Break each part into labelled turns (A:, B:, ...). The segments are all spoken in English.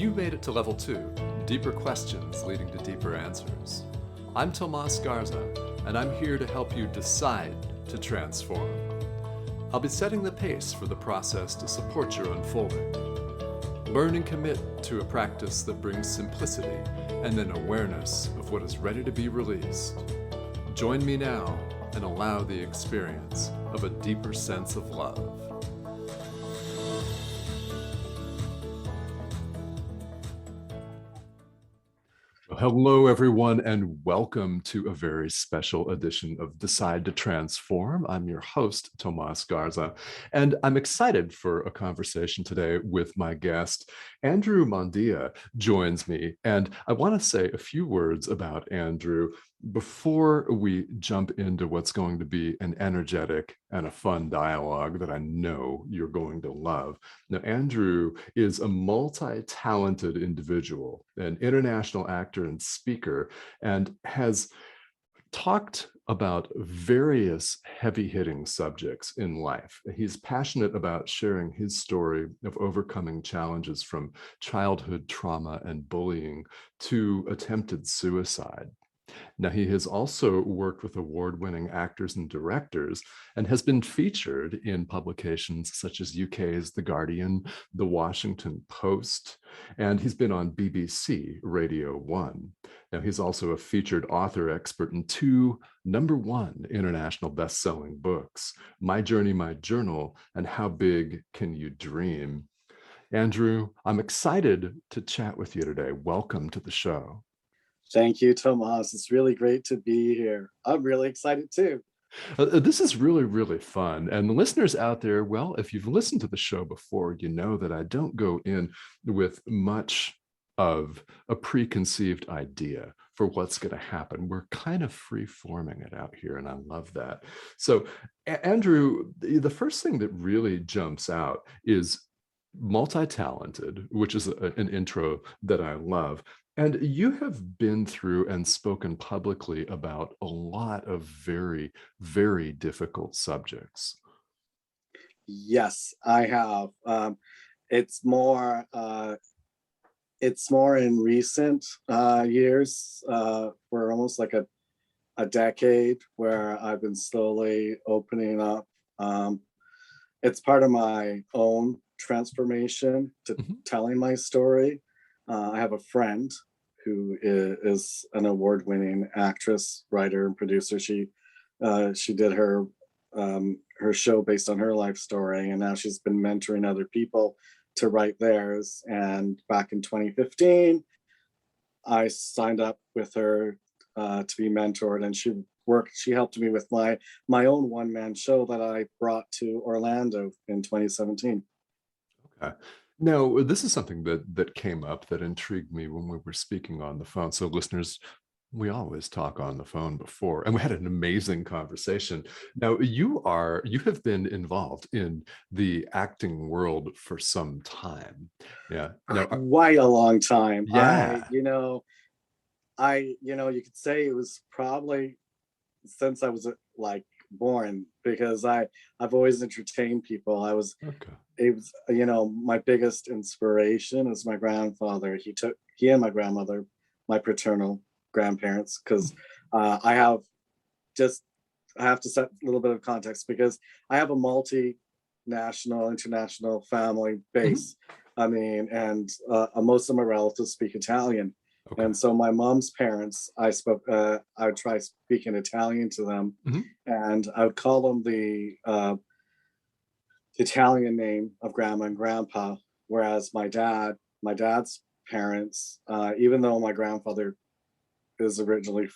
A: You made it to level 2, deeper questions leading to deeper answers. I'm Tomas Garza, and I'm here to help you decide to transform. I'll be setting the pace for the process to support your unfolding. Learn and commit to a practice that brings simplicity and an awareness of what is ready to be released. Join me now and allow the experience of a deeper sense of love. Hello, everyone, and welcome to a very special edition of Decide to Transform. I'm your host, Tomas Garza, and I'm excited for a conversation today with my guest. Andrew Mondia joins me, and I want to say a few words about Andrew before we jump into what's going to be an energetic and a fun dialogue that I know you're going to love. Now, Andrew is a multi-talented individual, an international actor and speaker, and has talked about various heavy-hitting subjects in life. He's passionate about sharing his story of overcoming challenges from childhood trauma and bullying to attempted suicide. Now, he has also worked with award-winning actors and directors and has been featured in publications such as UK's The Guardian, The Washington Post, and he's been on BBC Radio 1. Now, he's also a featured author expert in 2 #1 international best-selling books, My Journey, My Journal, and How Big Can You Dream? Andrew, I'm excited to chat with you today. Welcome to the show.
B: Thank you, Tomas. It's really great to be here. I'm really excited too.
A: This is really, really fun. And the listeners out there, well, if you've listened to the show before, you know that I don't go in with much of a preconceived idea for what's going to happen. We're kind of free-forming it out here, and I love that. So, Andrew, the first thing that really jumps out is multi-talented, which is an intro that I love. And you have been through and spoken publicly about a lot of very, very difficult subjects.
B: Yes, I have. It's more in recent years. We're almost like a decade where I've been slowly opening up. It's part of my own transformation to telling my story. I have a friend who is an award-winning actress, writer, and producer. She did her show based on her life story, and now she's been mentoring other people to write theirs. And back in 2015, I signed up with her to be mentored, and she helped me with my own one-man show that I brought to Orlando in 2017.
A: Okay. Now, this is something that came up that intrigued me when we were speaking on the phone. So listeners, we always talk on the phone before, and we had an amazing conversation. Now, you have been involved in the acting world for some time. Yeah. Now,
B: quite a long time.
A: Yeah.
B: You could say it was probably since I was like born, because I've always entertained people. It was, my biggest inspiration is my grandfather. He and my grandmother, my paternal grandparents, because I have to set a little bit of context, because I have a multinational, international family base. I mean, and most of my relatives speak Italian. Okay. And so my mom's parents, I would try speaking Italian to them, and I would call them the Italian name of grandma and grandpa, whereas my dad's parents, even though my grandfather is originally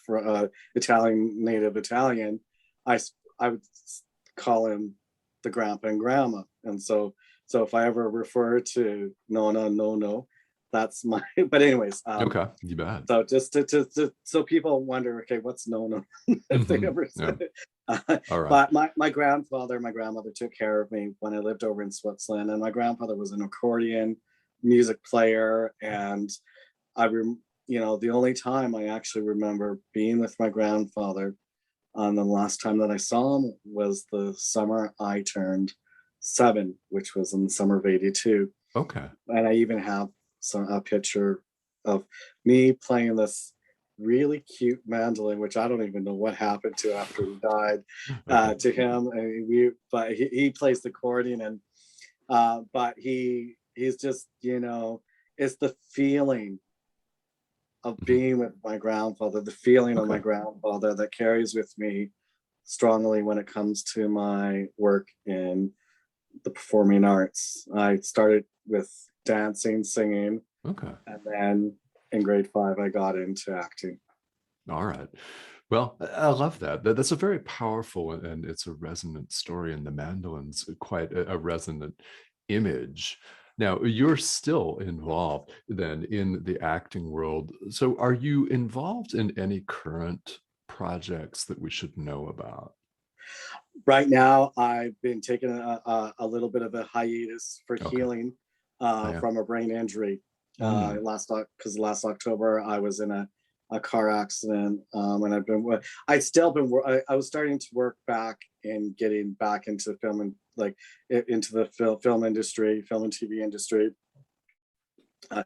B: native Italian, I would call him the grandpa and grandma. And so if I ever refer to no, that's my, but anyways.
A: Okay, you bet.
B: So just so people wonder, okay, what's no, if they ever said it. All right. But my grandfather, my grandmother took care of me when I lived over in Switzerland, and my grandfather was an accordion music player. And the only time I actually remember being with my grandfather, the last time that I saw him was the summer I turned 7, which was in the summer of '82.
A: Okay.
B: And I even have a picture of me playing this really cute mandolin, which I don't even know what happened to after he died,
A: Okay.
B: to him. And but he plays the accordion, and but he's just, it's the feeling of
A: Mhm.
B: being with my grandfather, the feeling of my
A: Okay.
B: grandfather that carries with me strongly when it comes to my work in the performing arts. I started with dancing, singing,
A: Okay.
B: and then in grade 5, I got into acting.
A: All right. Well, I love that. That's a very powerful and it's a resonant story, and the mandolin's quite a resonant image. Now, you're still involved then in the acting world. So, are you involved in any current projects that we should know about?
B: Right now, I've been taking a little bit of a hiatus for
A: Okay.
B: healing
A: Oh, yeah.
B: from a brain injury.
A: Mm,
B: Because last October I was in a car accident, and I'd still been I was starting to work back and getting back into film, and like into the film industry, film and TV industry. Uh,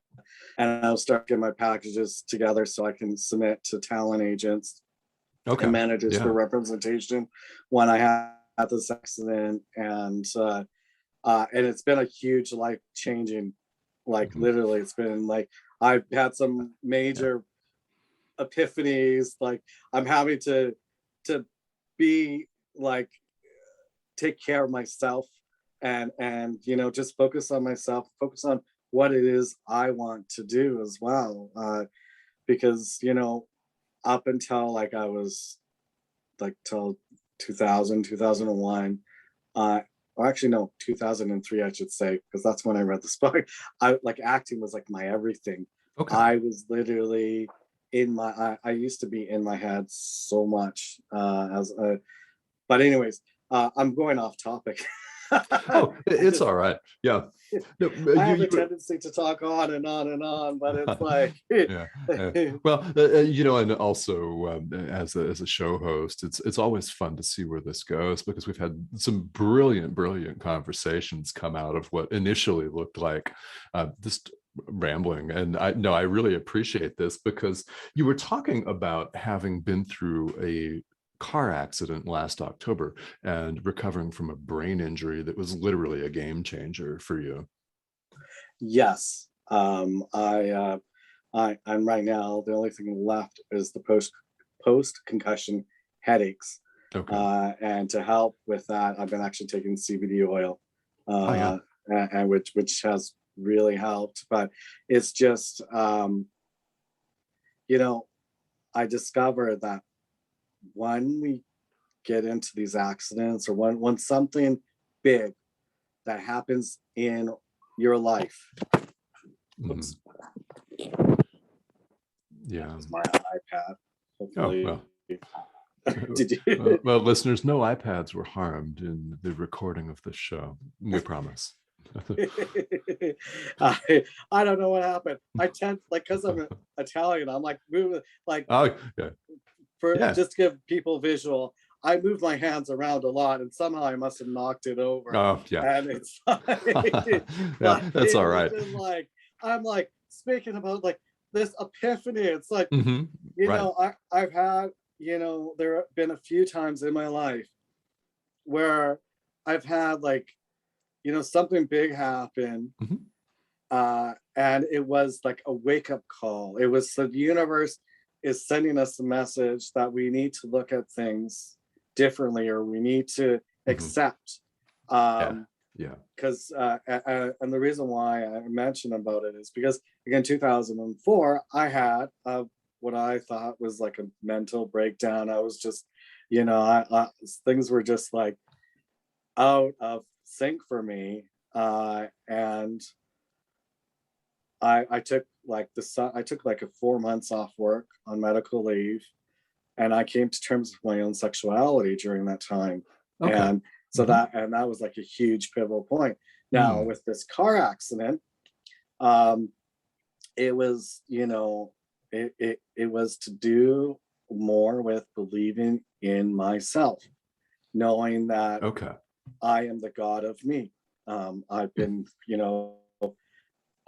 B: and I'll start getting my packages together so I can submit to talent agents and
A: okay.
B: managers for
A: Yeah.
B: representation when I had this accident. And it's been a huge life changing, like
A: Mhm.
B: literally, it's been like I've had some
A: Yeah.
B: major epiphanies. Like I'm having to be like take care of myself, and just focus on myself, focus on what it is I want to do as well. Because up until like I was like till 2000, 2001, or actually no, 2003 I should say, because that's when I read the book. I like acting was like my everything.
A: Okay.
B: I was literally I used to be in my head so much, as a but anyways, I'm going off topic.
A: Oh,
B: I
A: it's
B: just
A: all right. Yeah. No,
B: I have a
A: you
B: tendency to talk on and on and on, but it's like
A: yeah. Well, and also as a show host, it's always fun to see where this goes, because we've had some brilliant conversations come out of what initially looked like just rambling. And I really appreciate this, because you were talking about having been through a car accident last October and recovering from a brain injury that was literally a game changer for you.
B: yes. I'm right now. The only thing left is the post concussion headaches,
A: Okay.
B: and to help with that, I've been actually taking CBD oil,
A: Oh yeah.
B: and which has really helped. But it's just, you know, I discovered that when we get into these accidents, or when something big that happens in your life.
A: Mhm.
B: Oops, that
A: Yeah.
B: was my iPad.
A: Oh,
B: Hopefully,
A: well.
B: did you?
A: Well, listeners, no iPads were harmed in the recording of this show. We promise.
B: I don't know what happened. I tend, like, because I'm Italian, I'm like moving, like,
A: Oh, yeah.
B: for
A: Yeah.
B: just to give people visual. I move my hands around a lot, and somehow I must have knocked it over.
A: Oh, yeah.
B: And it's like,
A: Yeah, that's all
B: it was
A: right.
B: just like I'm like speaking about like this epiphany. It's like,
A: Hmm. Right.
B: I've had, there have been a few times in my life where I've had like, something big happen,
A: Hmm.
B: and it was like a wake up call. It was the universe is sending us a message that we need to look at things differently, or we need to
A: Hmm.
B: accept.
A: Yeah.
B: Um,
A: Yeah.
B: because and the reason why I mentioned about it is because again, 2004, I had what I thought was like a mental breakdown. I was just, things were just like out of sync for me, and I took like I took like a 4 months off work on medical leave, and I came to terms with my own sexuality during that time.
A: Okay.
B: And so
A: Hmm.
B: that was like a huge pivotal point. Now
A: Mm.
B: with this car accident, um, it was, it was to do more with believing in myself, knowing that
A: Okay.
B: I am the God of me. I've
A: Mm.
B: been,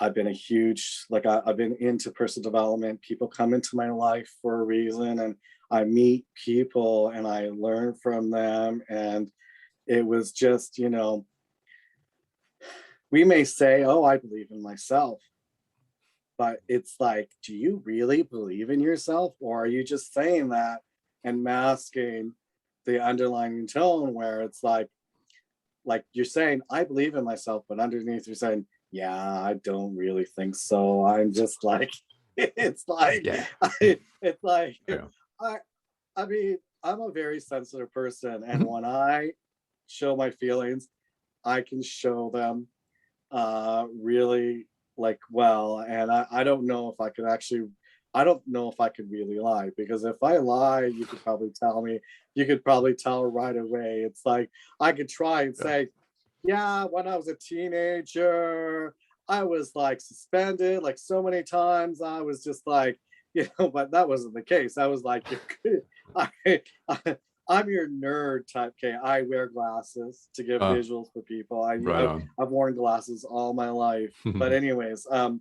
B: I've been a huge, like I've been into personal development. People come into my life for a reason, and I meet people and I learn from them. And it was just, we may say, oh, I believe in myself, but it's like, do you really believe in yourself? Or are you just saying that and masking the underlying tone where it's like you're saying, I believe in myself, but underneath you're saying, yeah, I don't really think so. I'm just like, it's like,
A: Yeah.
B: it's like,
A: Yeah.
B: I, I mean, I'm a very sensitive person, and when I show my feelings, I can show them really like well. And I don't know if I could actually, I don't know if I could really lie, because if I lie, you could probably tell me, you could probably tell right away. It's like I could try and
A: Yeah.
B: say, yeah, when I was a teenager, I was like suspended like so many times. I was just like, but that wasn't the case. I was like, I, I, I'm your nerd type. Okay, I wear glasses to give
A: Uh,
B: visuals for people. I,
A: right
B: I've,
A: on.
B: I've worn glasses all my life. But anyways, uh,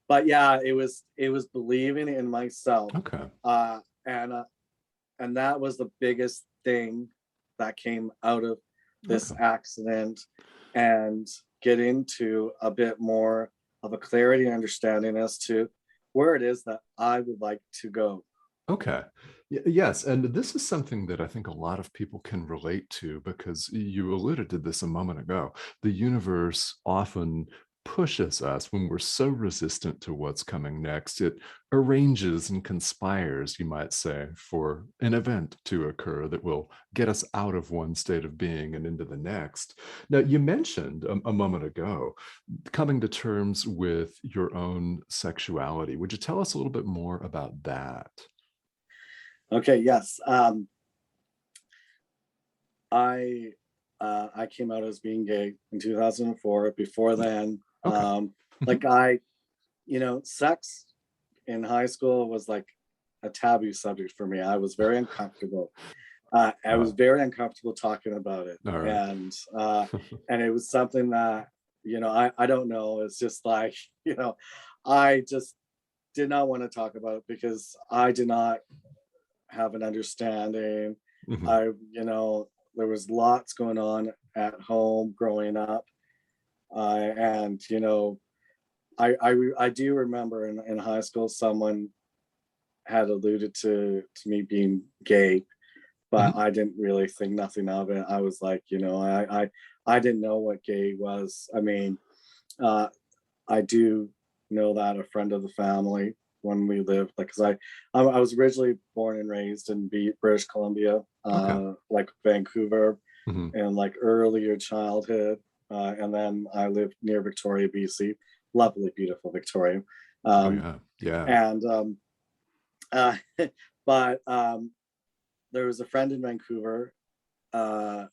B: but yeah, it was believing in myself,
A: Okay.
B: uh, and uh, and that was the biggest thing that came out of this
A: Okay.
B: accident, and get into a bit more of a clarity and understanding as to where it is that I would like to go.
A: Okay. Yes. And this is something that I think a lot of people can relate to because you alluded to this a moment ago. The universe often pushes us when we're so resistant to what's coming next. It arranges and conspires, you might say, for an event to occur that will get us out of one state of being and into the next. Now, you mentioned a moment ago coming to terms with your own sexuality. Would you tell us a little bit more about that?
B: Okay, yes. I came out as being gay in 2004. Before then,
A: Okay. Mhm.
B: like sex in high school was like a taboo subject for me. I was very uncomfortable. I was
A: Uh,
B: very uncomfortable talking about it,
A: all right.
B: and it was something that I don't know. It's just like I just did not want to talk about it because I did not have an understanding.
A: Mhm.
B: I there was lots going on at home growing up, and I do remember in high school someone had alluded to me being gay, but
A: Mhm.
B: I didn't really think nothing of it. I was like, I didn't know what gay was. I mean, uh, I do know that a friend of the family, when we lived, like, because I was originally born and raised in British Columbia,
A: Okay.
B: like Vancouver,
A: Mhm.
B: and like earlier childhood, and then I lived near Victoria, BC, lovely, beautiful Victoria,
A: Oh
B: um,
A: yeah. Yeah.
B: and uh, but there was a friend in Vancouver uh,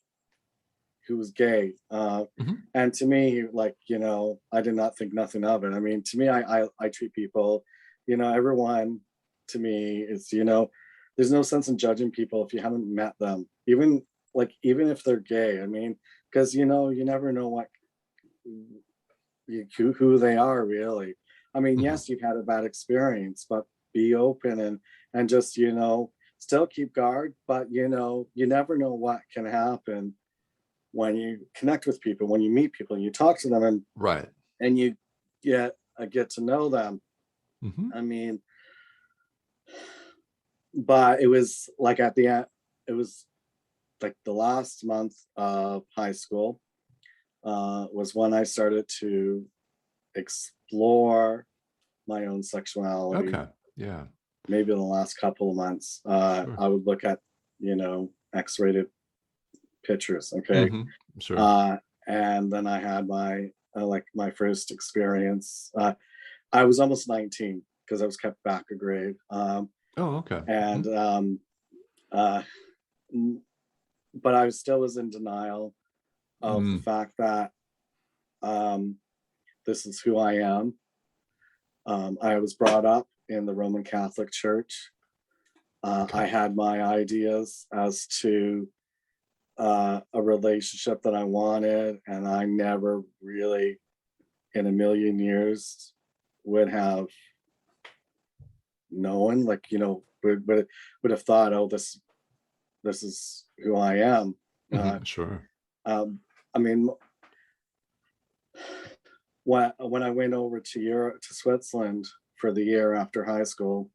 B: who was gay.
A: Mhm.
B: And to me, like, I did not think nothing of it. I mean, to me, I treat people, everyone to me is, there's no sense in judging people if you haven't met them, even if they're gay. I mean, because, you never know who they are really. I mean,
A: Mhm.
B: yes, you've had a bad experience, but be open and just, still keep guard, but you never know what can happen when you connect with people, when you meet people, and you talk to them,
A: Right.
B: and you get to know them.
A: Mhm.
B: I mean, but it was like at the end, it was like the last month of high school was when I started to explore my own sexuality.
A: Okay. Yeah.
B: Maybe in the last couple of months,
A: Sure.
B: I would look at X-rated pictures. Okay,
A: Mhm. Sure.
B: uh, and then I had my first experience. I was almost 19 because I was kept back a grade.
A: Oh, okay.
B: And
A: Mhm.
B: uh, but I still was in denial of the
A: Mm.
B: fact that um, this is who I am. I was brought up in the Roman Catholic Church.
A: Okay.
B: I had my ideas as to a relationship that I wanted, and I never really in a million years would have known, like, would have thought, oh, this is who I am.
A: Sure.
B: Um, I mean, when I went over to Europe, to Switzerland for the year after high school,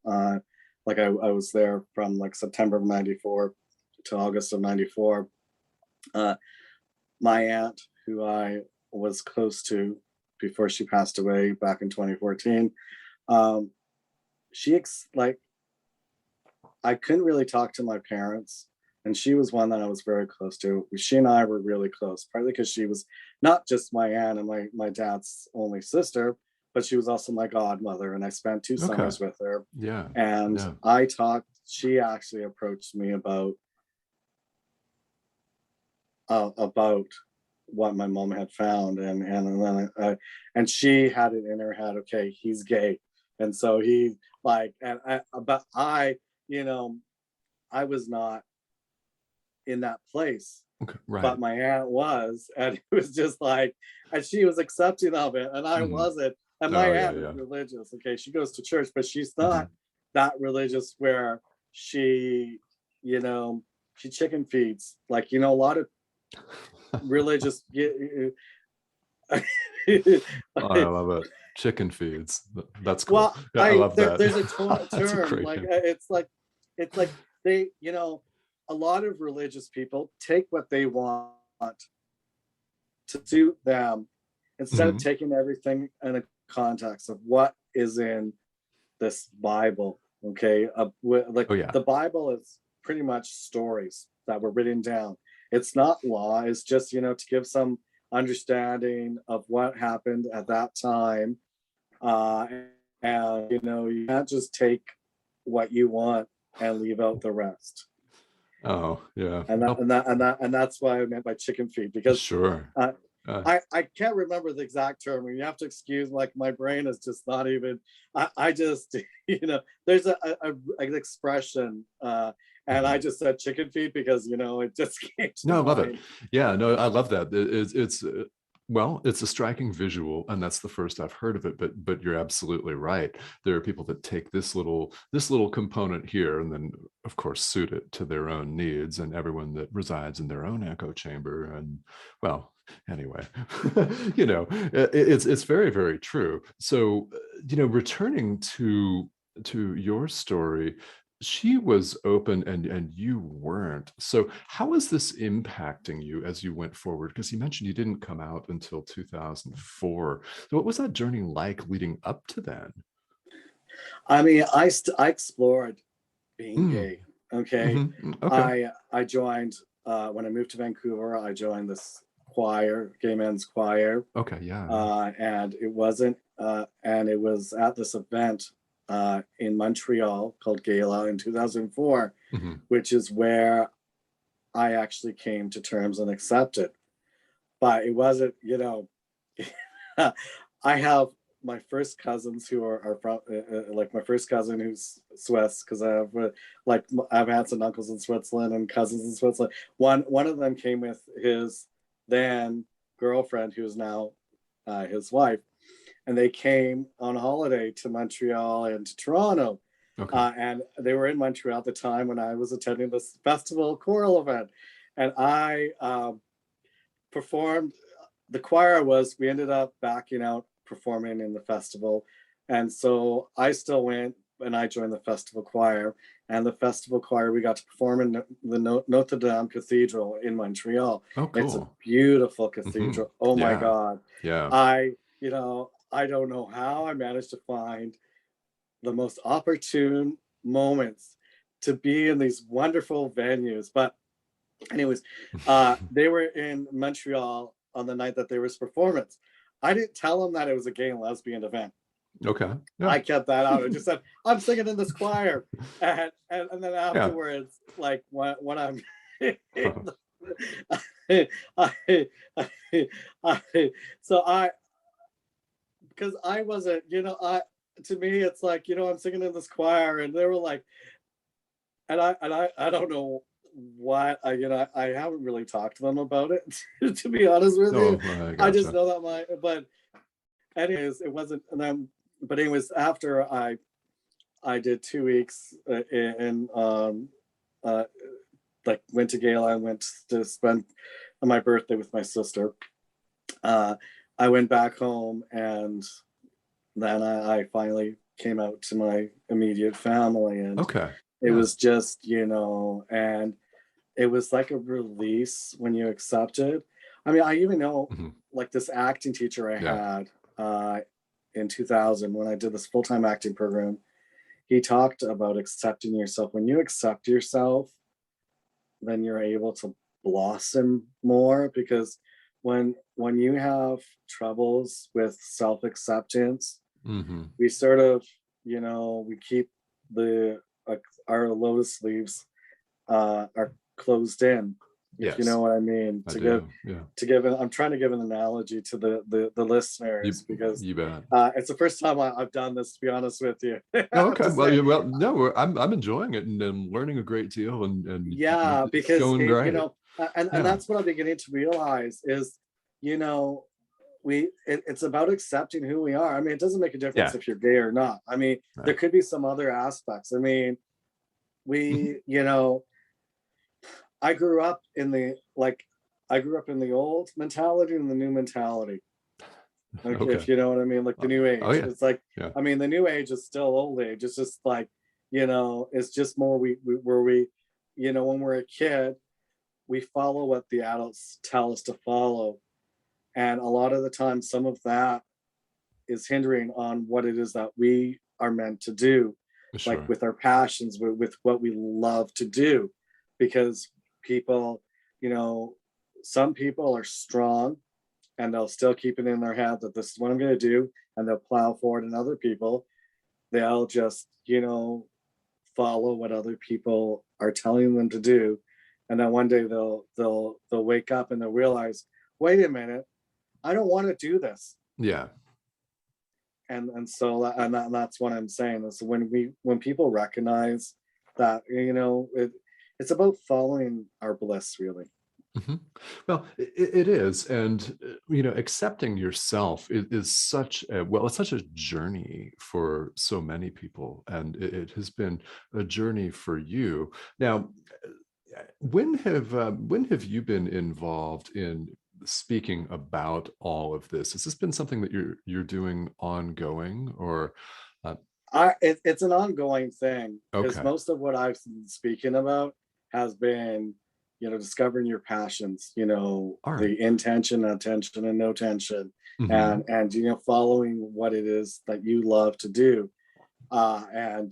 B: like I was there from like September of '94 to August of '94. My aunt, who I was close to before she passed away back in 2014, like, I couldn't really talk to my parents, and she was one that I was very close to. She and I were really close, partly because she was not just my aunt and my dad's only sister, but she was also my godmother, and I spent 2
A: Okay.
B: summers with her.
A: Yeah.
B: And
A: Yeah.
B: she actually approached me about what my mom had found, and then and she had it in her head, okay, he's gay, and so he like, but I was not in that place,
A: Okay.
B: but
A: Right.
B: my aunt was, and it was just like, and she was accepting of it, and I
A: Hmm.
B: wasn't. And my
A: Oh, yeah.
B: aunt is
A: Yeah.
B: religious. Okay, she goes to church, but she's not
A: Hmm.
B: that religious where she, you know, she chicken feeds. Like, a lot of religious.
A: Oh, I love it. Chicken feeds. That's cool.
B: Well,
A: Yeah, I love that.
B: there's a
A: That's a
B: term,
A: great
B: like,
A: name.
B: it's like they, a lot of religious people take what they want to suit them, instead of
A: Mhm.
B: taking everything in a context of what is in this Bible. Okay, like
A: Oh, yeah.
B: the Bible is pretty much stories that were written down. It's not law. It's just, to give some understanding of what happened at that time. uh and you can't just take what you want and leave out the rest.
A: Oh, yeah.
B: And that
A: Well,
B: and that and that and that's why I meant by chicken feed, because
A: sure.
B: uh,
A: Uh,
B: I can't remember the exact term, and you have to excuse, like, my brain is just not even. I just there's an expression, and I
A: mhm.
B: just said chicken feed because it just came to
A: No, I love it.
B: mind.
A: Yeah, no, I love that. Well, it's a striking visual, and that's the first I've heard of it. But you're absolutely right. There are people that take this little component here, and then of course suit it to their own needs, and everyone that resides in their own echo chamber. And well, anyway, it's very very true. So returning to your story, she was open and you weren't. So how is this impacting you as you went forward? Because you mentioned you didn't come out until 2004. So what was that journey like leading up to then?
B: I mean, I explored being
A: Mm,
B: gay. Okay,
A: okay.
B: I joined, when I moved to Vancouver. I joined this choir, gay men's choir,
A: Okay. Yeah.
B: and it was at this event in Montreal called Gala in 2004,
A: Hmm.
B: which is where I actually came to terms and accepted. But it wasn't, I have my first cousins who are from, like, my first cousin who's Swiss, because I have aunts and uncles in Switzerland and cousins in Switzerland. One of them came with his then girlfriend, who is now his wife, and they came on holiday to Montreal and to Toronto.
A: Okay.
B: And they were in Montreal at the time when I was attending this festival choral event. And I performed. The choir we ended up backing out performing in the festival. And so I still went and I joined the festival choir. And the festival choir, we got to perform in the Notre Dame Cathedral in Montreal.
A: Oh,
B: It's a
A: cool.
B: beautiful
A: Hmm.
B: cathedral. Oh my
A: Yeah.
B: God.
A: Yeah.
B: I don't know how I managed to find the most opportune moments to be in these wonderful venues. But anyways, they were in Montreal on the night that there was performance. I didn't tell them that it was a gay and lesbian event.
A: Okay. Yeah.
B: I kept that out. I just said, I'm singing in this choir. And then
A: Yeah.
B: afterwards, like, when I'm I, so because I wasn't, to me it's like, I'm singing in this choir, and they were like, and I don't know what, I haven't really talked to them about it, to be honest with you.
A: Oh, I
B: I just
A: gotcha.
B: know that anyways, it wasn't. And then, but anyways, after I did 2 weeks in uh, like went to gala and went to spend my birthday with my sister. I went back home, and then I finally came out to my immediate family, and
A: Okay.
B: it
A: Yeah.
B: was just, and it was like a release when you accepted. I mean, I even know,
A: Mhm.
B: like, this acting teacher I
A: Yeah.
B: had in 2000 when I did this full-time acting program. He talked about accepting yourself. When you accept yourself, then you're able to blossom more, because when you have troubles with self-acceptance,
A: Hmm.
B: we sort of, we keep the our lotus sleeves are closed in, if you know
A: Yes,
B: what I mean.
A: I do. Yeah.
B: I'm trying to give an analogy to the
A: You
B: listeners, because
A: you bet.
B: it's the first time I've done this, to be honest with you. I
A: Oh,
B: have
A: okay.
B: to
A: Well,
B: say,
A: no, I'm enjoying it and I'm learning a great deal, and
B: yeah,
A: it's
B: because
A: going great.
B: and
A: Yeah.
B: that's what I'm beginning to realize is, you know, it's about accepting who we are. I mean, it doesn't make a difference
A: Yeah.
B: if you're gay or not. I mean, there
A: Right.
B: could be some other aspects. I mean,
A: Mhm.
B: we, you know, I grew up in the like I grew up in the old mentality and the new mentality. Like,
A: Okay.
B: if you know what I mean, like the new
A: Oh
B: age.
A: yeah.
B: It's like,
A: Yeah.
B: I mean, the new age is still old age. It's just like, it's just more where we, when we're a kid, we follow what the adults tell us to follow. And a lot of the time, some of that is hindering on what it is that we are meant to do, like
A: Sure.
B: with our passions, with what we love to do. Because people, you know, some people are strong and they'll still keep it in their head that this is what I'm going to do, and they'll plow forward. And other people, they'll just, follow what other people are telling them to do. And then one day they'll wake up and they'll realize, wait a minute, I don't want to do this.
A: Yeah.
B: And so that's what I'm saying is when people recognize that, it's about following our bliss, really.
A: Mhm. Well, it is, and accepting yourself is such a it's such a journey for so many people, and it has been a journey for you. Now, when have you been involved in speaking about all of this? Has this been something that you're doing ongoing, or uh,
B: It's an ongoing thing, because
A: okay,
B: most of what I've been speaking about has been, discovering your passions,
A: all right,
B: the intention, attention, and no tension,
A: hmm,
B: and following what it is that you love to do, and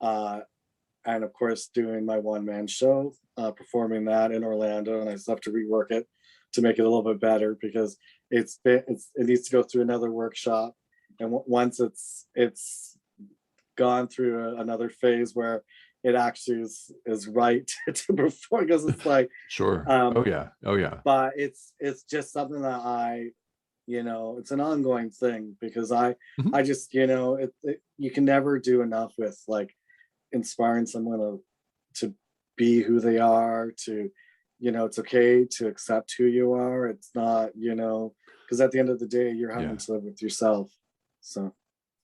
B: uh, and of course doing my one man show, performing that in Orlando, and I still have to rework it to make it a little bit better, because it needs to go through another workshop, and once it's gone through another phase where it actually is right to perform, because it's like,
A: sure,
B: um
A: oh yeah, oh yeah,
B: but it's just something that it's an ongoing thing, because I
A: mhm.
B: just, you can never do enough with, like, inspiring someone to be who they are, to, it's okay to accept who you are. It's not, because at the end of the day, you're having
A: Yeah.
B: to live with yourself. So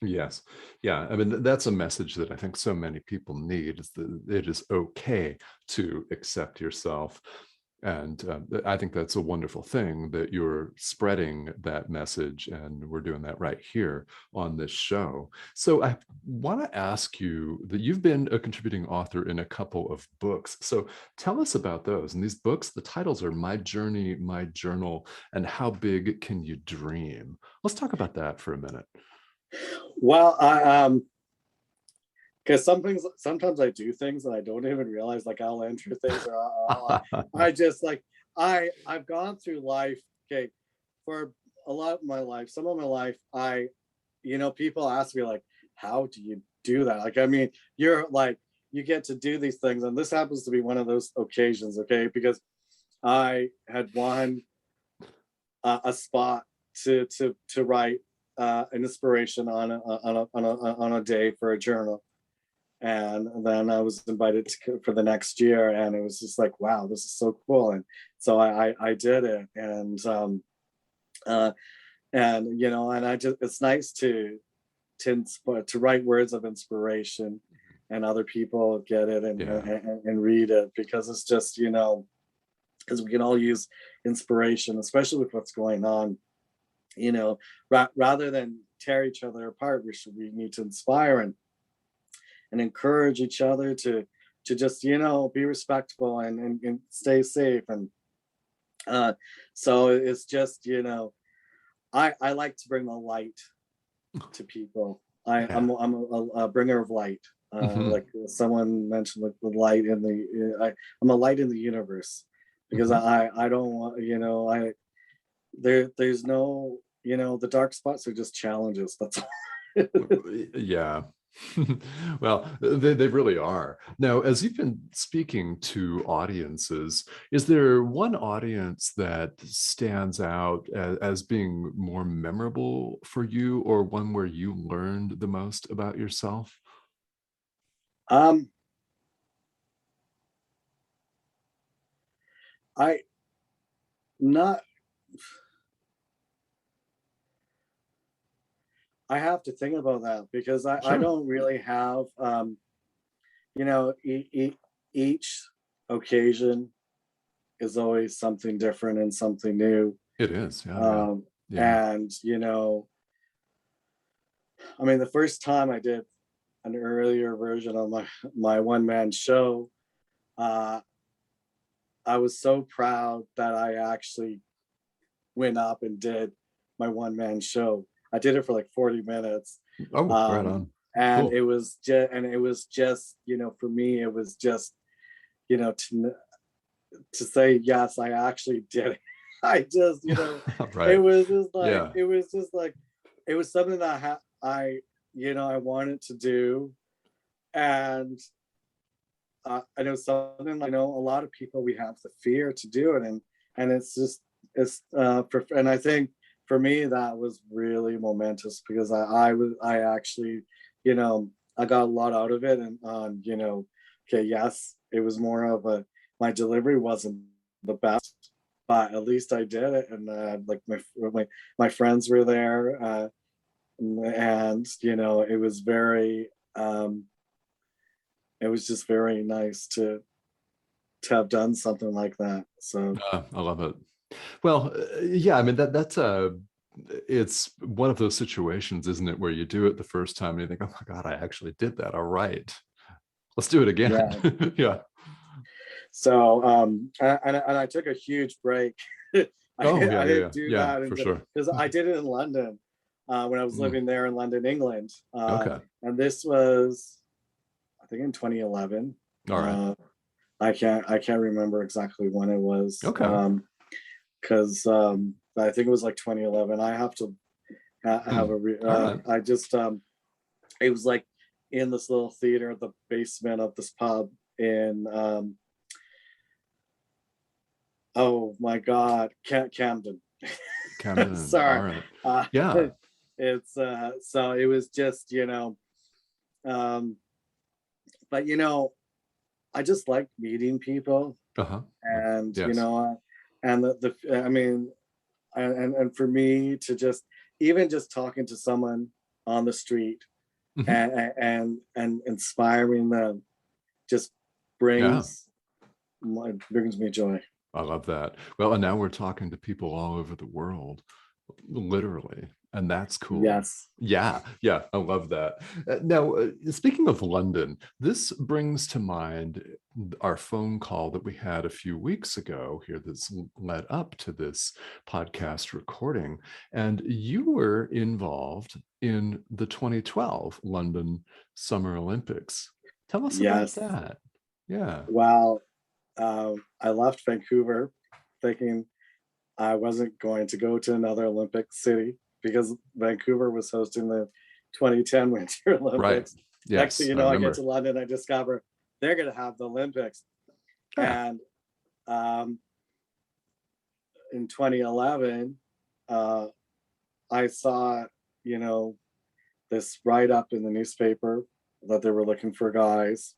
A: Yes. Yeah. I mean, that's a message that I think so many people need, is that it is okay to accept yourself. And I think that's a wonderful thing that you're spreading that message. And we're doing that right here on this show. So I want to ask you that you've been a contributing author in a couple of books. So tell us about those. And these books, the titles are My Journey, My Journal, and How Big Can You Dream? Let's talk about that for a minute.
B: well, because sometimes I do things and I don't even realize, like, I'll enter things, or I just, like, I've gone through life, okay, for a lot of my life, some of my life, people ask me, like, how do you do that? Like, I mean, you're like, you get to do these things, and this happens to be one of those occasions, okay, because I had won a spot to write an inspiration on a day for a journal, and then I was invited for the next year, and it was just like, wow, this is so cool. And so I did it, and uh, and and I just, it's nice to write words of inspiration, and other people get it
A: Yeah.
B: and read it, because it's just, because we can all use inspiration, especially with what's going on. Rather than tear each other apart, we need to inspire and encourage each other to just, be respectful and stay safe. And so it's just, I like to bring the light to people.
A: Yeah.
B: I'm a bringer of light.
A: Hmm.
B: Like someone mentioned, like the light in the, I'm a light in the universe, because
A: Hmm.
B: I don't want, there's no, the dark spots are just challenges. That's all.
A: Yeah. Well, they really are. Now, as you've been speaking to audiences, is there one audience that stands out as being more memorable for you, or one where you learned the most about yourself?
B: Um, I not I have to think about that, because I
A: Sure.
B: don't really have, each occasion is always something different and something new.
A: It is. Yeah. Yeah.
B: Um,
A: Yeah.
B: and I mean, the first time I did an earlier version of my one man show, uh, I was so proud that I actually went up and did my one man show. I did it for like 40 minutes.
A: Oh, right
B: Um,
A: on.
B: and
A: Cool.
B: it was just, for me, it was just, you know, to to say yes, I actually did it. I just, it
A: Right.
B: was just like,
A: Yeah.
B: it was something that I wanted to do. And I know something like, a lot of people, we have the fear to do it. And it's just, and I think for me, that was really momentous, because I actually, I got a lot out of it. And, okay, yes, it was more of my delivery wasn't the best, but at least I did it. And like my friends were there, and it was it was just very nice to have done something like that. So
A: I love it. Well, yeah, I mean that's a it's one of those situations, isn't it, where you do it the first time and you think, "Oh my God, I actually did that. All right, let's do it again."
B: yeah.
A: Yeah.
B: So and I took a huge break. I
A: Oh, yeah,
B: I
A: yeah,
B: didn't
A: yeah,
B: do
A: yeah,
B: that
A: for
B: until,
A: sure.
B: because I did it in London, when I was
A: Mm,
B: living there in London, England.
A: okay.
B: And this was, I think, in 2011.
A: All right.
B: I can't remember exactly when it was,
A: Okay.
B: because I think it was like 2011. I have to have
A: Hmm.
B: a
A: All right.
B: I just it was like in this little theater at the basement of this pub in, oh my god, Camden.
A: Camden. All
B: Sorry.
A: right.
B: uh
A: Yeah.
B: it's so it was just, um but I just like meeting people.
A: Uh-huh.
B: And
A: Yes.
B: and the I mean, and for me to just, even just talking to someone on the street,
A: Hmm.
B: and inspiring them, just
A: Yeah.
B: brings me joy.
A: I love that. Well, and now we're talking to people all over the world, literally, and that's cool.
B: Yes.
A: Yeah, yeah, I love that. Now, speaking of London, this brings to mind our phone call that we had a few weeks ago here that's led up to this podcast recording. And you were involved in the 2012 London Summer Olympics. Tell us about
B: Yes.
A: that. Yeah.
B: Well, I left Vancouver thinking I wasn't going to go to another Olympic city, because Vancouver was hosting the 2010 Winter
A: Right.
B: Olympics. Next thing
A: Yes,
B: you
A: I
B: know, I get
A: remember.
B: to London, I discover they're going to have the Olympics.
A: Yeah.
B: And um, in 2011, uh, I saw, you know, this write up in the newspaper that they were looking for guys.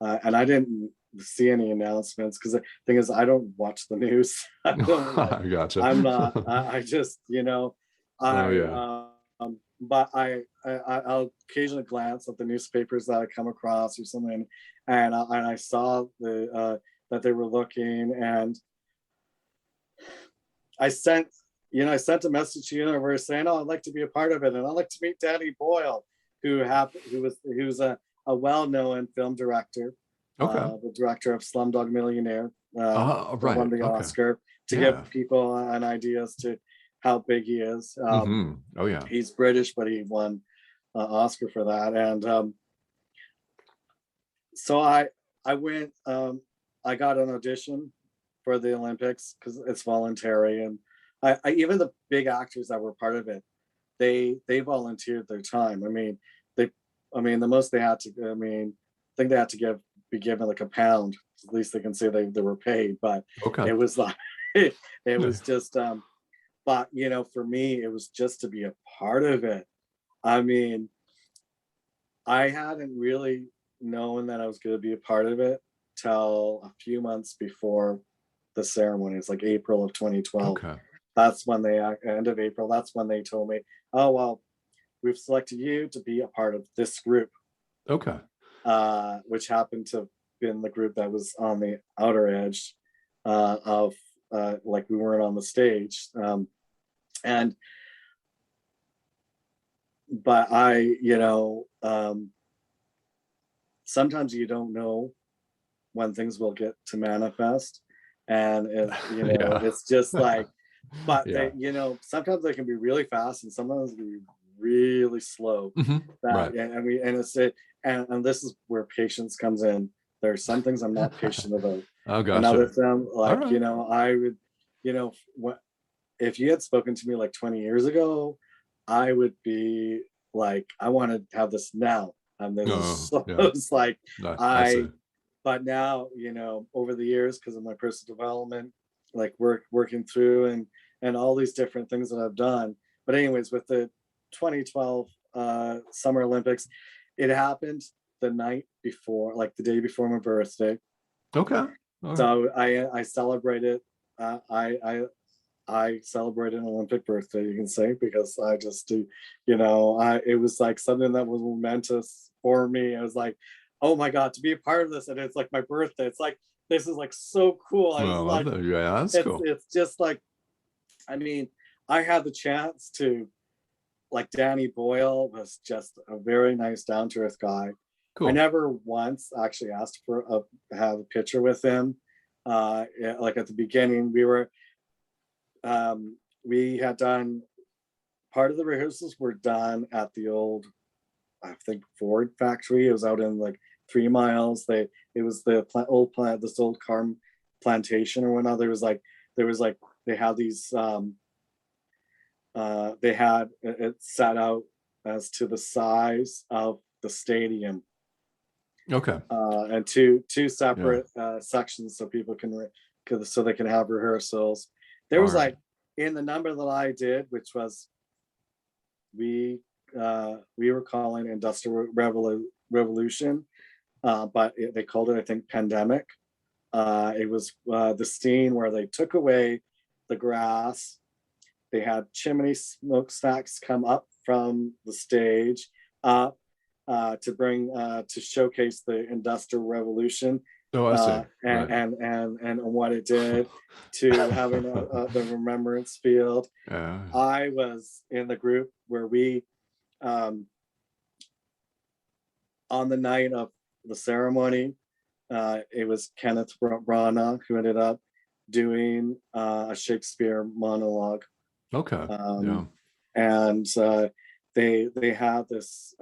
B: And I didn't see any announcements, because the thing is, I don't watch the news. I don't like,
A: I gotcha.
B: I'm not, I just,
A: Oh
B: I
A: yeah.
B: but I'll occasionally glance at the newspapers that I come across or something, and I saw that they were looking, and I sent I sent a message to Universe saying, "Oh, I'd like to be a part of it, and I'd like to meet Danny Boyle, who's a well-known film director,
A: Okay.
B: the director of Slumdog Millionaire, that won
A: Right.
B: the
A: Okay.
B: Oscar, to
A: Yeah.
B: give people an idea as to how big he is.
A: Oh yeah.
B: He's British, but he won an Oscar for that, and so I went. I got an audition for the Olympics because it's voluntary, and I even the big actors that were part of it, they volunteered their time. They, the most they had to. I think they had to be given like a pound. At least they can say they were paid, but
A: Okay.
B: it was like it
A: Yeah.
B: was just. But for me, it was just to be a part of it. I mean, I hadn't really known that I was going to be a part of it till a few months before the ceremony. It's like April of 2012.
A: Okay.
B: That's when end of April, that's when they told me, "Oh, well, we've selected you to be a part of this group,"
A: Okay.
B: which happened to have been the group that was on the outer edge of like we weren't on the stage. And but sometimes you don't know when things will get to manifest, and
A: Yeah.
B: it's just like, but
A: Yeah.
B: sometimes they can be really fast and sometimes they can be really slow.
A: Right.
B: And it's it and this is where patience comes in. There's some things I'm not patient about,
A: Oh,
B: and other
A: gotcha.
B: things,
A: All
B: like,
A: right.
B: I would, what if you had spoken to me like 20 years ago, I would be like, I want to have this now. And this is
A: Oh,
B: so
A: yeah.
B: it's like
A: I see.
B: I but now, over the years, because of my personal development, like working through and all these different things that I've done. But anyways, with the 2012 Summer Olympics, it happened the night before, like the day before my birthday.
A: Okay. All right.
B: So I celebrated. I celebrated an Olympic birthday, you can say, because I just do, it was like something that was momentous for me. I was like, oh my God, to be a part of this. And it's like my birthday. It's like, this is like so cool. I
A: Well,
B: was
A: I love
B: like,
A: that. Yeah, that's cool.
B: it's just like, I mean, I had the chance to, like, Danny Boyle was just a very nice, down to earth guy. I
A: Cool.
B: never once actually asked for have a picture with him. Yeah, like at the beginning, we had done part of the rehearsals were done at the old, I think, Ford factory. It was out in like 3 miles. It was the old plant, this old car plantation or whatnot. There was like they had these they had it set out as to the size of the stadium,
A: Okay.
B: and two
A: Yeah.
B: separate sections so people so they can have rehearsals. There
A: All
B: was
A: right.
B: like, in the number that I did, which was, we were calling Industrial Revolution, but they called it, I think, Pandemic. It was the scene where they took away the grass. They had chimney smokestacks come up from the stage up to showcase the Industrial Revolution,
A: Oh, I see.
B: and,
A: Right.
B: and what it did to having the remembrance field.
A: Yeah.
B: I was in the group where we, um, on the night of the ceremony, it was Kenneth Branagh who ended up doing a Shakespeare monologue,
A: Okay. Yeah.
B: um, and they had this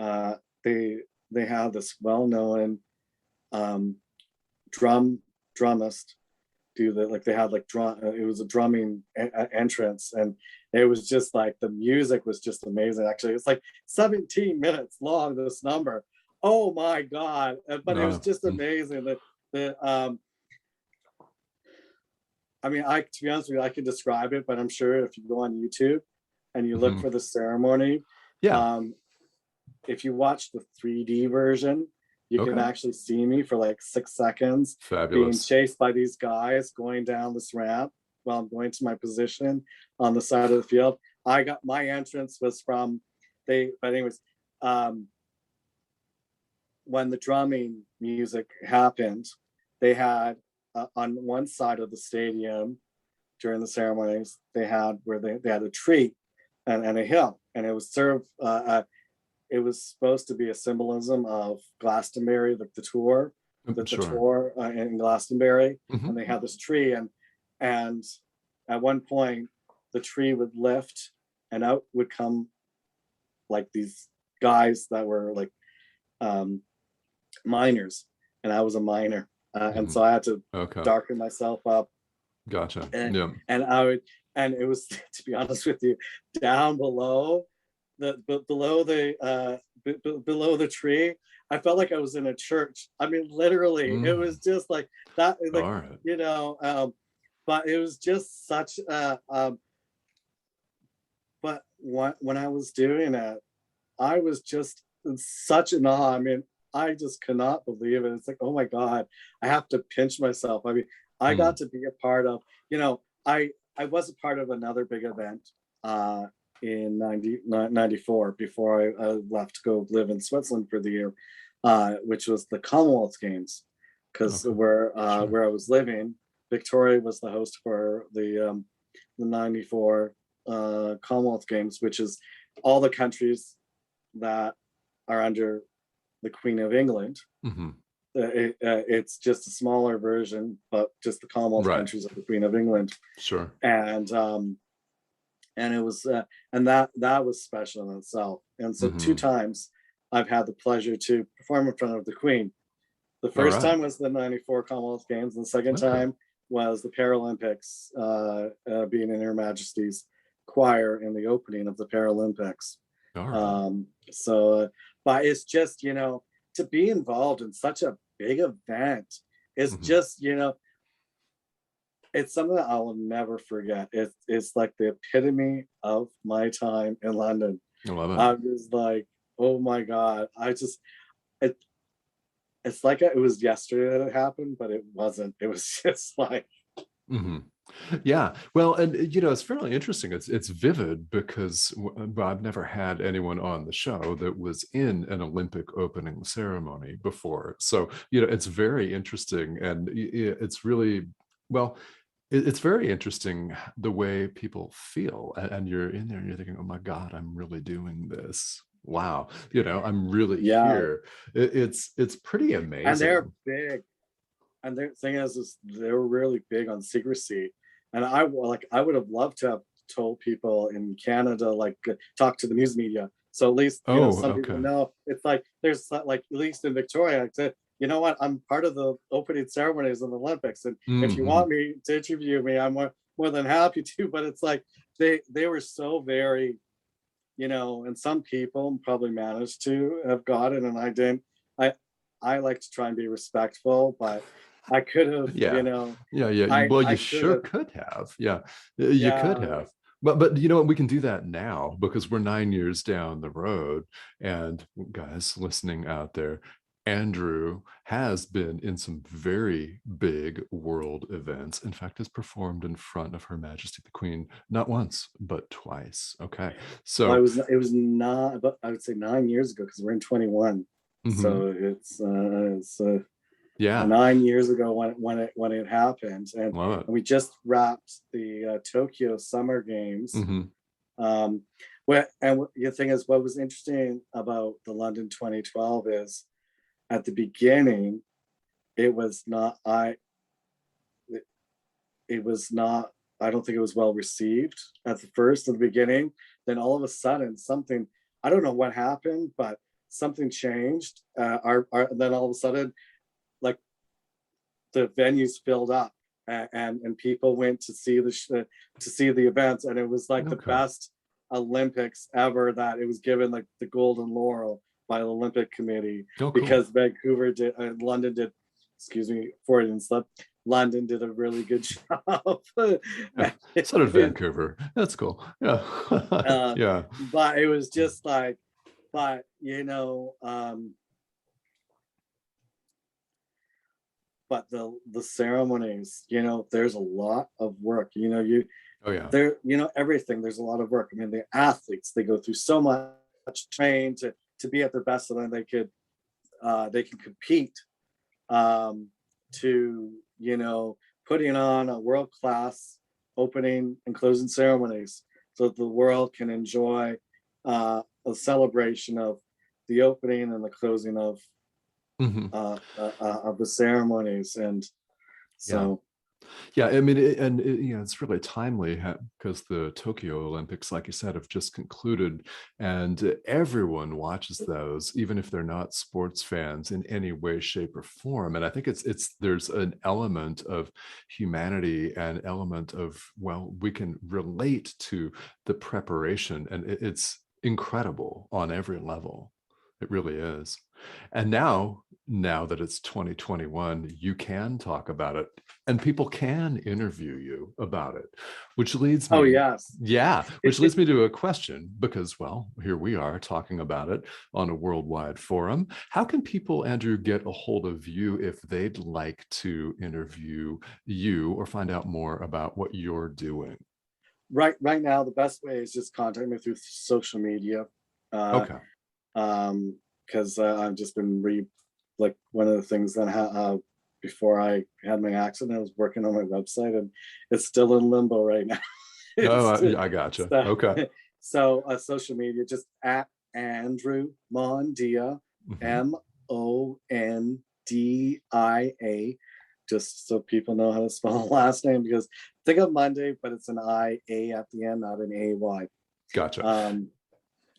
B: they had this well-known um, drummist do the, like, they had like it was a drumming entrance, and it was just like the music was just amazing. Actually, it's like 17 minutes long, this number. Oh my God. But it was
A: No.
B: just amazing that I, to be honest with you, I can describe it, but I'm sure if you go on YouTube and you look
A: Mhm.
B: for the ceremony,
A: Yeah.
B: if you watch the 3D version, you can
A: Okay.
B: actually see me for like 6 seconds being
A: Fabulous.
B: chased by these guys going down this ramp while I'm going to my position on the side of the field. I got my entrance was from but anyways, when the drumming music happened, they had on one side of the stadium during the ceremonies, they had where they had a tree and a hill, and it was served. It was supposed to be a symbolism of Glastonbury, like the tour, the
A: Sure.
B: tour in Glastonbury,
A: Hmm.
B: and they had this tree, and at one point the tree would lift, and out would come like these guys that were like um, miners, and I was a miner, and
A: Hmm.
B: so I had to
A: Okay.
B: darken myself up,
A: Gotcha.
B: and
A: Yeah.
B: I would, and it was to be honest with you, down below below below the tree, I felt like I was in a church. I mean, literally, it was
A: Mm.
B: just like that, like
A: All right.
B: but it was just such but when I was doing it, I was just in such an awe. I mean, I just cannot believe it. It's like, oh my God, I have to pinch myself. I mean, I got
A: Mm.
B: to be a part of, I was a part of another big event in 94 before I left to go live in Switzerland for the year, which was the Commonwealth Games. Because
A: Okay. Sure.
B: where I was living, Victoria was the host for the 94 Commonwealth Games, which is all the countries that are under the Queen of England.
A: Hmm.
B: It's just a smaller version, but just the Commonwealth
A: Right.
B: countries of the Queen of England,
A: Sure.
B: and it was and that was special in itself. And so two
A: Hmm.
B: times I've had the pleasure to perform in front of the Queen. The
A: All
B: first
A: right.
B: time was the 94 Commonwealth Games, and the second
A: Okay.
B: time was the Paralympics, being in Her Majesty's choir in the opening of the Paralympics.
A: All right.
B: But it's just, to be involved in such a big event is
A: Hmm.
B: just, it's something that I will never forget. It's like the epitome of my time in London.
A: I love it.
B: I was like, oh my God. It, it's like it was yesterday that it happened, but it wasn't. It was just like,
A: Hmm. Yeah. Well, and it's fairly interesting. It's vivid because I've never had anyone on the show that was in an Olympic opening ceremony before. So, it's very interesting, and it's really, well, it's very interesting the way people feel, and you're in there and you're thinking, oh my God, I'm really doing this. Wow. I'm really
B: yeah.
A: here. It's pretty
B: And they're
A: amazing.
B: big. And the thing is they're really big on secrecy. And I would have loved to have told people in Canada, like talk to the news media. So at least,
A: Oh,
B: some people
A: okay.
B: know. It's like there's like at least in Victoria, I said, you know what, I'm part of the opening ceremonies in the Olympics. And if you
A: Hmm.
B: want me to interview me, I'm more than happy to. But it's like they were so very, and some people probably managed to have got it and I didn't. I I like to try and be respectful, but I could have,
A: Yeah. Yeah, yeah. Well, you
B: I could
A: sure
B: have,
A: could have. Yeah, you could
B: yeah,
A: have. But you know what? We can do that now because we're 9 years down the road. And guys listening out there, Andrew has been in some very big world events. In fact, has performed in front of Her Majesty the Queen not once, but twice. Okay.
B: well,
A: So,
B: it was not, but I would say 9 years ago because we're in 21.
A: mhm,
B: So it's
A: yeah,
B: 9 years ago when it happened,
A: love it.
B: and we just wrapped the Tokyo Summer Games.
A: Hmm.
B: Um, the thing is, what was interesting about the London 2012 is at the beginning, it was not I it was not I don't think it was well received at the beginning. Then all of a sudden something, I don't know what happened, but something changed. Then all of a sudden, like, the venues filled up, and people went to see to see the events, and it was like the
A: Okay.
B: best Olympics ever, that it was given like the golden laurel by the Olympic Committee,
A: Oh, cool.
B: because Vancouver did, London did, excuse me, Freudian slip. London did a really good job.
A: Yeah. So did Vancouver. That's cool. Yeah.
B: uh,
A: Yeah.
B: but it was just like, but but the ceremonies, there's a lot of work.
A: Oh yeah.
B: There, everything. There's a lot of work. I mean, the athletes, they go through so much training to be at their best, and then they can compete, um, to putting on a world class opening and closing ceremonies so that the world can enjoy a celebration of the opening and the closing
A: Hmm.
B: of the ceremonies. And
A: Yeah.
B: so,
A: Yeah, I mean, it's really timely because the Tokyo Olympics, like you said, have just concluded, and everyone watches those, even if they're not sports fans in any way, shape, or form. And I think it's there's an element of humanity and element of, well, we can relate to the preparation, and it's incredible on every level. It really is. And now that it's 2021, you can talk about it and people can interview you about it, which leads
B: oh
A: me,
B: yes.
A: yeah, which leads me to a question because, well, here we are talking about it on a worldwide forum. How can people, Andrew, get a hold of you if they'd like to interview you or find out more about what you're doing?
B: Right now, the best way is just contact me through social media. Uh,
A: Okay.
B: because I've just been like one of the things that before I had my accident, I was working on my website, and it's still in limbo right now.
A: Oh,
B: It's
A: I gotcha.
B: so,
A: Okay.
B: so social media, just at Andrew Mondia,
A: Mhm.
B: Mondia, just so people know how to spell the last name, because think of Monday, but it's an IA at the end, not an AY.
A: Gotcha.
B: Um,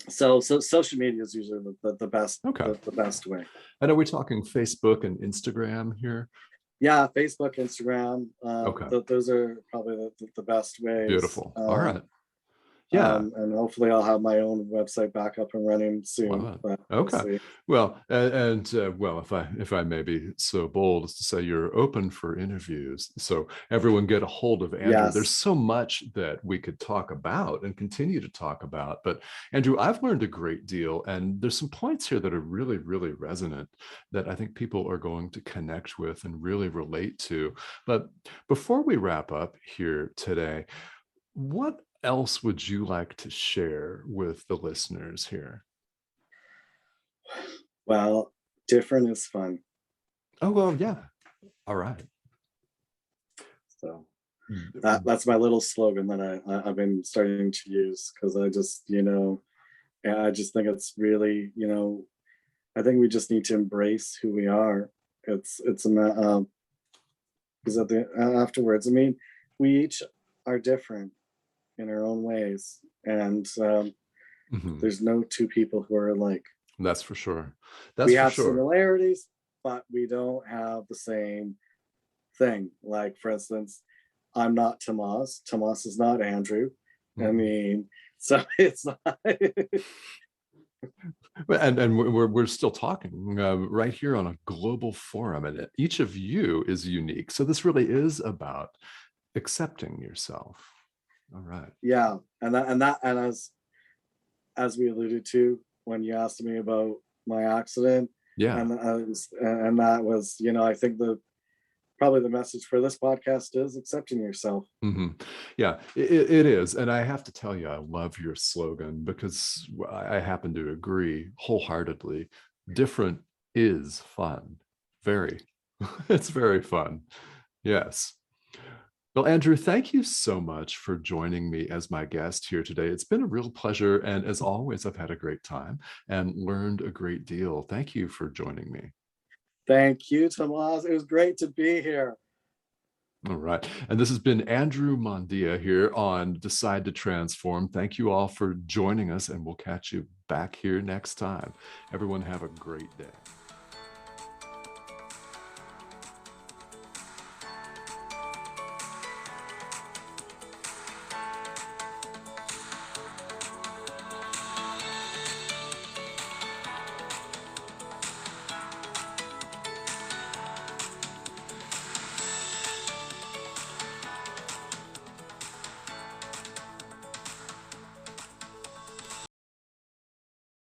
B: so social media is usually the best,
A: Okay.
B: the best way.
A: And are we talking Facebook and Instagram here?
B: Yeah, Facebook, Instagram,
A: Okay.
B: those are probably the best ways.
A: Beautiful. All right. Yeah.
B: And hopefully I'll have my own website back up and running soon,
A: Love
B: but
A: it.
B: we'll
A: Okay.
B: see.
A: Well, well, if I may be so bold as to say you're open for interviews, so everyone get a hold of Andrew. There's
B: Yes.
A: so much that we could talk about and continue to talk about, but Andrew, I've learned a great deal, and there's some points here that are really, really resonant that I think people are going to connect with and really relate to. But before we wrap up here today, what else would you like to share with the listeners here?
B: Well, different is fun.
A: Oh, well, yeah. All right.
B: So
A: Mm,
B: that's my little slogan that I've been starting to use, because I just, I just think it's really, I think we just need to embrace who we are. It's a because at the afterwards, I mean, we each are different in our own ways, and
A: mhm.
B: there's no two people who are alike.
A: That's for sure.
B: We
A: That's for
B: have
A: sure.
B: similarities, but we don't have the same thing. Like, for instance, I'm not Tomas. Tomas is not Andrew. I
A: Mhm.
B: mean, so it's not.
A: And we're still talking right here on a global forum, and each of you is unique. So this really is about accepting yourself. All right.
B: Yeah, and as we alluded to when you asked me about my accident,
A: Yeah.
B: and that was, I think probably the message for this podcast is accepting yourself.
A: Hmm. Yeah, it is. And I have to tell you, I love your slogan because I happen to agree wholeheartedly. Different is fun. Very. It's very fun. Yes. Well, Andrew, thank you so much for joining me as my guest here today. It's been a real pleasure. And as always, I've had a great time and learned a great deal. Thank you for joining me.
B: Thank you, Tomas. It was great to be here.
A: All right. And this has been Andrew Mondia here on Decide to Transform. Thank you all for joining us, and we'll catch you back here next time. Everyone, have a great day.